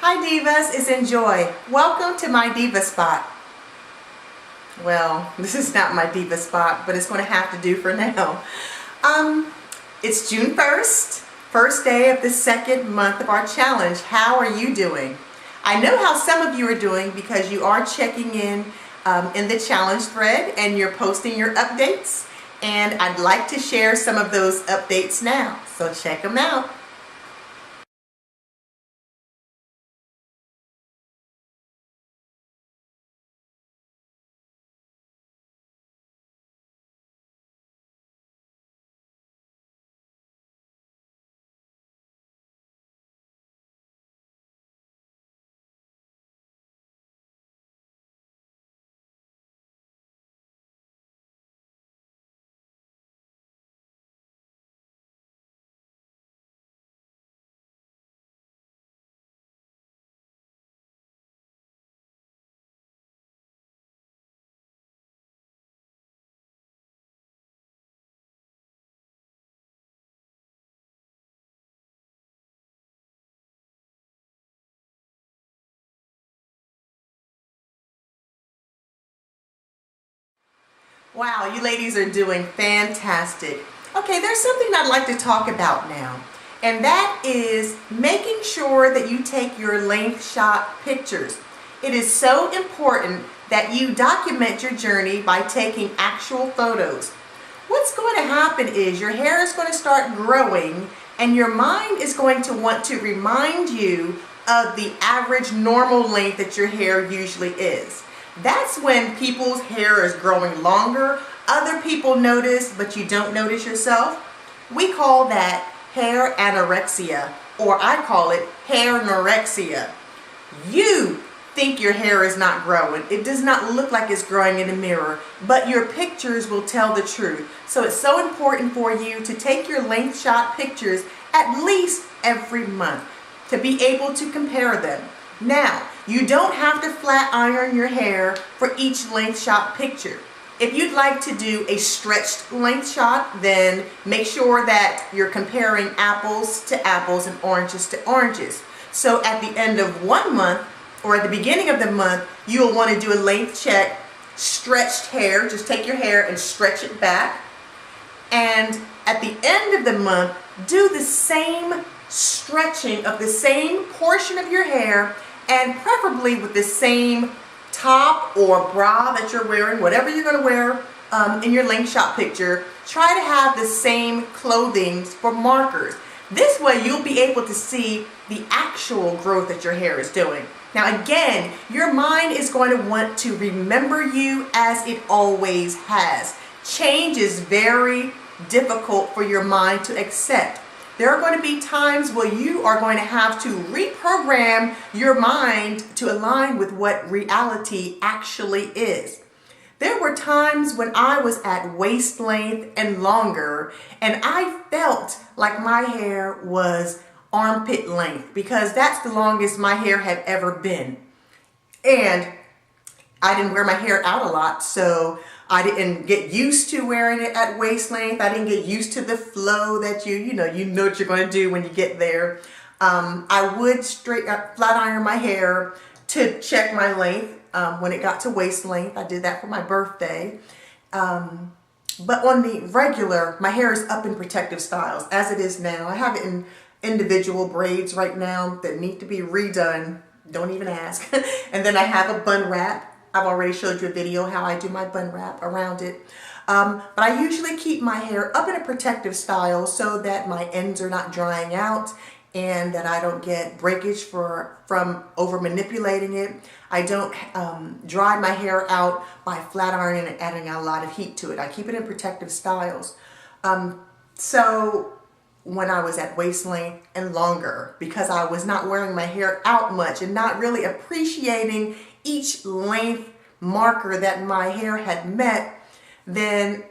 Hi Divas, it's NJoy. Welcome to my Diva spot. Well, this is not my Diva spot, but it's going to have to do for now. It's June 1st, first day of the second month of our challenge. How are you doing? I know how some of you are doing because you are checking in the challenge thread and you're posting your updates. And I'd like to share some of those updates now, so check them out. Wow, you ladies are doing fantastic. Okay, there's something I'd like to talk about now, and that is making sure that you take your length shot pictures. It is so important that you document your journey by taking actual photos. What's going to happen is your hair is going to start growing and your mind is going to want to remind you of the average normal length that your hair usually is. That's when people's hair is growing longer, other people notice, but you don't notice yourself. We call that hair anorexia, or I call it hair anorexia. You think your hair is not growing. It does not look like it's growing in the mirror, but your pictures will tell the truth. So it's so important for you to take your length shot pictures at least every month to be able to compare them. Now, you don't have to flat iron your hair for each length shot picture. If you'd like to do a stretched length shot, then make sure that you're comparing apples to apples and oranges to oranges. So at the end of 1 month or at the beginning of the month, you'll want to do a length check, stretched hair. Just take your hair and stretch it back. And at the end of the month, do the same stretching of the same portion of your hair, and preferably with the same top or bra that you're wearing, whatever you're going to wear in your length shot picture. Try to have the same clothing for markers. This way you'll be able to see the actual growth that your hair is doing. Now again, your mind is going to want to remember you as it always has. Change is very difficult for your mind to accept. There are going to be times where you are going to have to reprogram your mind to align with what reality actually is. There were times when I was at waist length and longer, and I felt like my hair was armpit length because that's the longest my hair had ever been. And I didn't wear my hair out a lot, so I didn't get used to wearing it at waist length. I didn't get used to the flow that you know what you're going to do when you get there. I would flat iron my hair to check my length when it got to waist length. I did that for my birthday. But on the regular, my hair is up in protective styles as it is now. I have it in individual braids right now that need to be redone. Don't even ask. And then I have a bun wrap. I've already showed you a video how I do my bun wrap around it. But I usually keep my hair up in a protective style so that my ends are not drying out and that I don't get breakage from over manipulating it. I don't dry my hair out by flat ironing and adding a lot of heat to it. I keep it in protective styles. So when I was at waist length and longer, because I was not wearing my hair out much and not really appreciating each length marker that my hair had met, then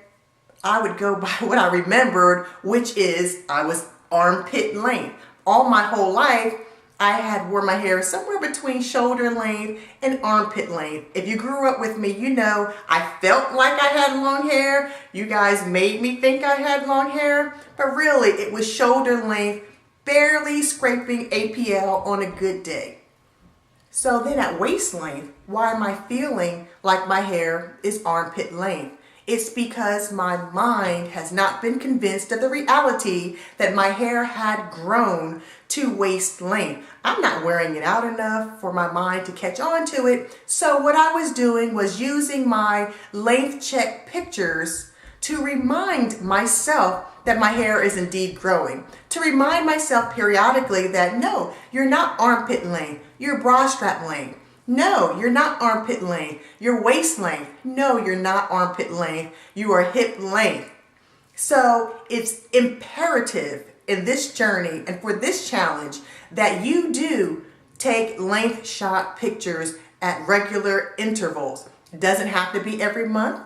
I would go by what I remembered, which is I was armpit length. All my whole life, I had wore my hair somewhere between shoulder length and armpit length. If you grew up with me, you know I felt like I had long hair. You guys made me think I had long hair, but really it was shoulder length, barely scraping APL on a good day. So then at waist length, why am I feeling like my hair is armpit length? It's because my mind has not been convinced of the reality that my hair had grown to waist length. I'm not wearing it out enough for my mind to catch on to it. So what I was doing was using my length check pictures to remind myself that my hair is indeed growing. To remind myself periodically that no, you're not armpit length, you're bra strap length. No, you're not armpit length. You're waist length. No, you're not armpit length. You are hip length. So it's imperative in this journey and for this challenge that you do take length shot pictures at regular intervals. It doesn't have to be every month.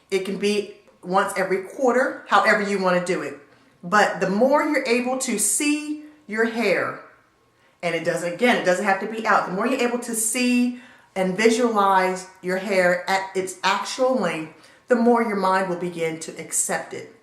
It can be once every quarter, however you want to do it. But the more you're able to see your hair, and it doesn't have to be out. The more you're able to see and visualize your hair at its actual length, the more your mind will begin to accept it.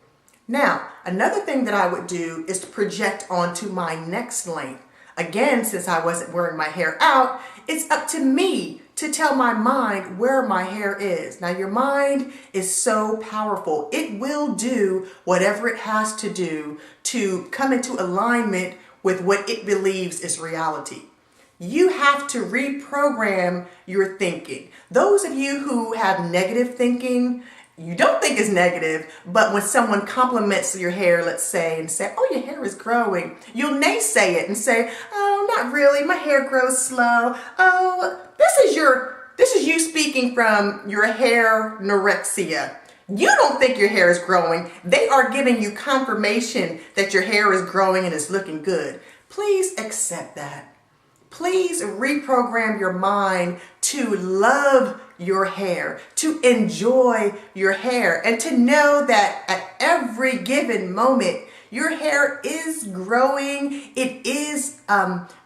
Now, another thing that I would do is to project onto my next length. Again, since I wasn't wearing my hair out, it's up to me to tell my mind where my hair is. Now, your mind is so powerful. It will do whatever it has to do to come into alignment with what it believes is reality. You have to reprogram your thinking. Those of you who have negative thinking, you don't think is negative, but when someone compliments your hair, let's say, and say, oh, your hair is growing, you'll naysay it and say, oh, not really, my hair grows slow. Oh, this is you speaking from your hair anorexia. You don't think your hair is growing. They are giving you confirmation that your hair is growing and is looking good. Please accept that. Please reprogram your mind to love your hair, to enjoy your hair, and to know that at every given moment, your hair is growing. It is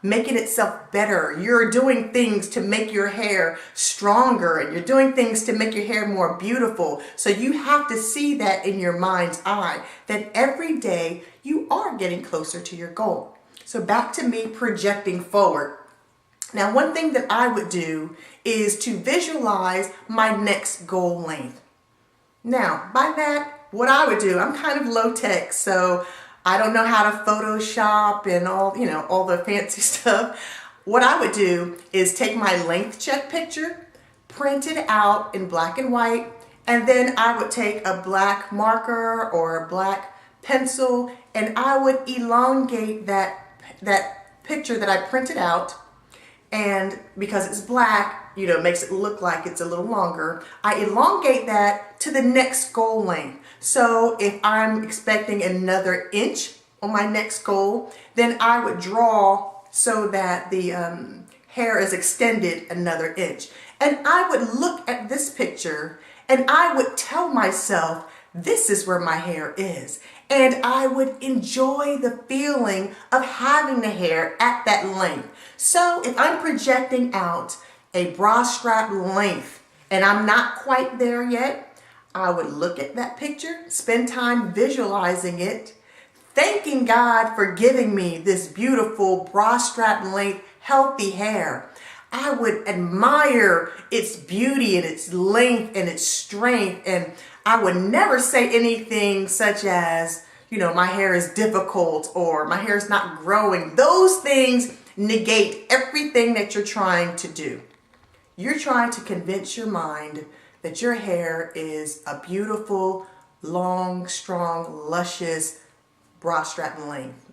making itself better. You're doing things to make your hair stronger, and you're doing things to make your hair more beautiful. So you have to see that in your mind's eye, that every day you are getting closer to your goal. So back to me projecting forward. Now, one thing that I would do is to visualize my next goal length. Now, by that, what I would do, I'm kind of low tech, so I don't know how to Photoshop and all the fancy stuff. What I would do is take my length check picture, print it out in black and white, and then I would take a black marker or a black pencil, and I would elongate that picture that I printed out. And because it's black, it makes it look like it's a little longer. I elongate that to the next goal length. So if I'm expecting another inch on my next goal, then I would draw so that the hair is extended another inch. And I would look at this picture and I would tell myself, this is where my hair is. And I would enjoy the feeling of having the hair at that length. So if I'm projecting out a bra strap length and I'm not quite there yet, I would look at that picture, spend time visualizing it, thanking God for giving me this beautiful bra strap length, healthy hair. I would admire its beauty and its length and its strength, and I would never say anything such as, my hair is difficult or my hair is not growing. Those things negate everything that you're trying to do. You're trying to convince your mind that your hair is a beautiful, long, strong, luscious bra strap length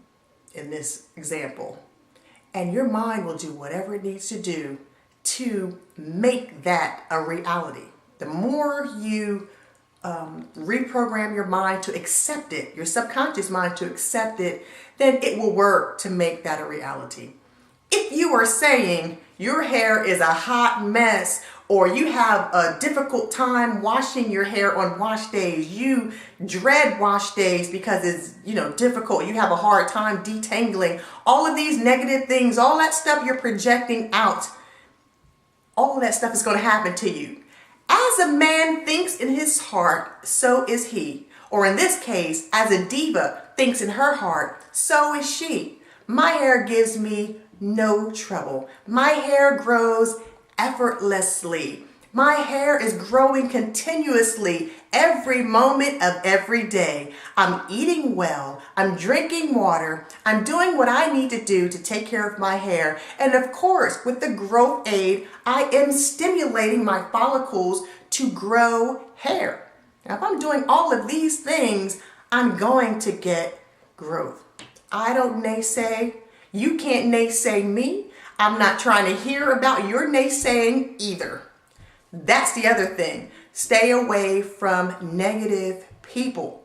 in this example. And your mind will do whatever it needs to do to make that a reality. The more you reprogram your mind to accept it, your subconscious mind to accept it, then it will work to make that a reality. If you are saying your hair is a hot mess, or you have a difficult time washing your hair on wash days, you dread wash days because it's difficult, you have a hard time detangling, all of these negative things, all that stuff you're projecting out, all of that stuff is going to happen to you. As a man thinks in his heart, so is he. Or in this case, as a diva thinks in her heart, so is she. My hair gives me no trouble. My hair grows effortlessly. My hair is growing continuously every moment of every day. I'm eating well. I'm drinking water. I'm doing what I need to do to take care of my hair. And of course, with the growth aid, I am stimulating my follicles to grow hair. Now, if I'm doing all of these things, I'm going to get growth. I don't naysay. You can't naysay me. I'm not trying to hear about your naysaying either. That's the other thing. Stay away from negative people.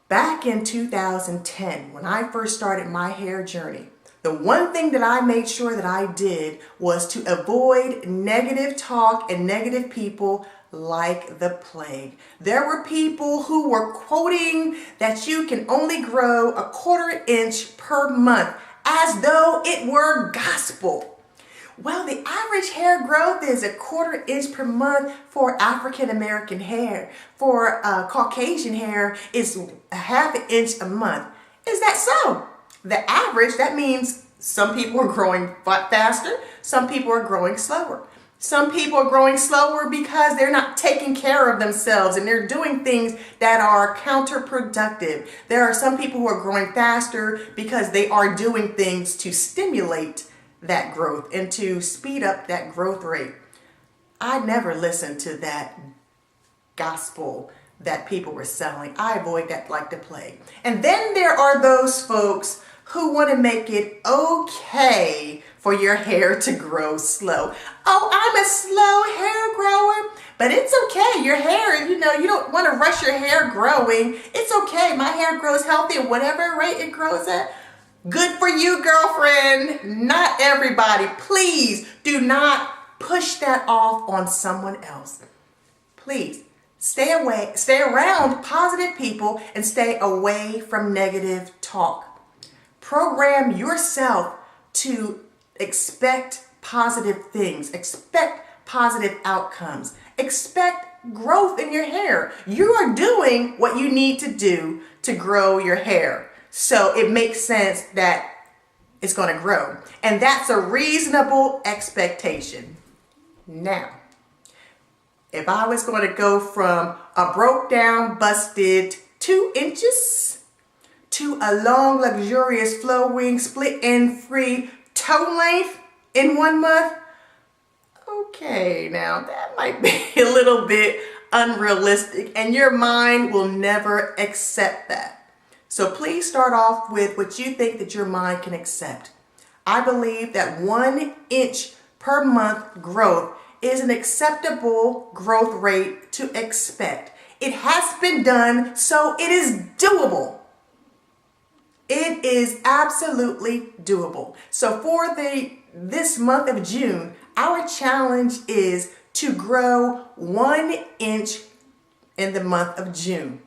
Back in 2010, when I first started my hair journey, the one thing that I made sure that I did was to avoid negative talk and negative people like the plague. There were people who were quoting that you can only grow a 1/4 inch per month as though it were gospel. Well, the average hair growth is a 1/4 inch per month for African American hair. For Caucasian hair is a 1/2 inch a month. Is that so? The average, that means some people are growing faster, some people are growing slower. Some people are growing slower because they're not taking care of themselves and they're doing things that are counterproductive. There are some people who are growing faster because they are doing things to stimulate that growth and to speed up that growth rate. I never listened to that gospel that people were selling. I avoid that like the plague. And then there are those folks who want to make it okay for your hair to grow slow. Oh, I'm a slow hair grower, but it's okay. Your hair, you don't want to rush your hair growing. It's okay. My hair grows healthy at whatever rate it grows at. Good for you, girlfriend. Not everybody. Please do not push that off on someone else. Please stay around positive people and stay away from negative talk. Program yourself to expect positive things, expect positive outcomes, expect growth in your hair. You are doing what you need to do to grow your hair. So it makes sense that it's going to grow. And that's a reasonable expectation. Now, if I was going to go from a broke down, busted 2 inches to a long, luxurious, flowing, split end free toe length in 1 month, okay, now that might be a little bit unrealistic and your mind will never accept that. So please start off with what you think that your mind can accept. I believe that 1 inch per month growth is an acceptable growth rate to expect. It has been done, so it is doable. It is absolutely doable. So for this month of June, our challenge is to grow 1 inch in the month of June.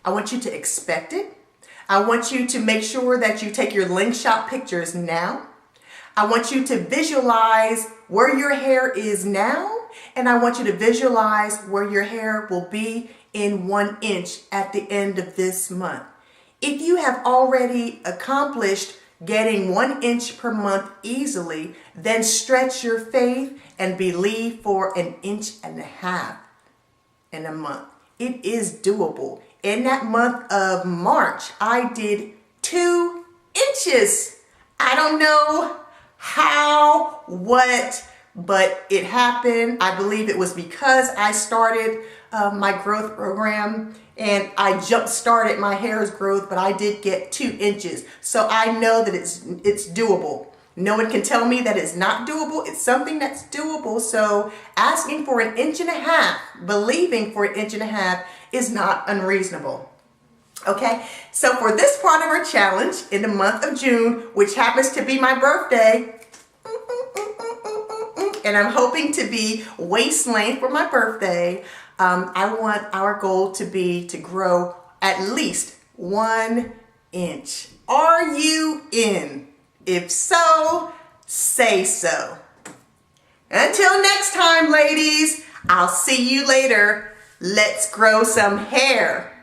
I want you to expect it. I want you to make sure that you take your link shot pictures now. I want you to visualize where your hair is now, and I want you to visualize where your hair will be in 1 inch at the end of this month. If you have already accomplished getting 1 inch per month easily, then stretch your faith and believe for 1.5 inches in a month. It is doable. In that month of March, I did 2 inches. I don't know how, but it happened. I believe it was because I started my growth program and I jump-started my hair's growth, but I did get 2 inches. So I know that it's doable. No one can tell me that it's not doable. It's something that's doable. So asking for 1.5 inches, believing for 1.5 inches is not unreasonable. Okay, so for this part of our challenge in the month of June, which happens to be my birthday, and I'm hoping to be waist length for my birthday, I want our goal to be to grow at least 1 inch. Are you in? If so, say so. Until next time, ladies, I'll see you later. Let's grow some hair.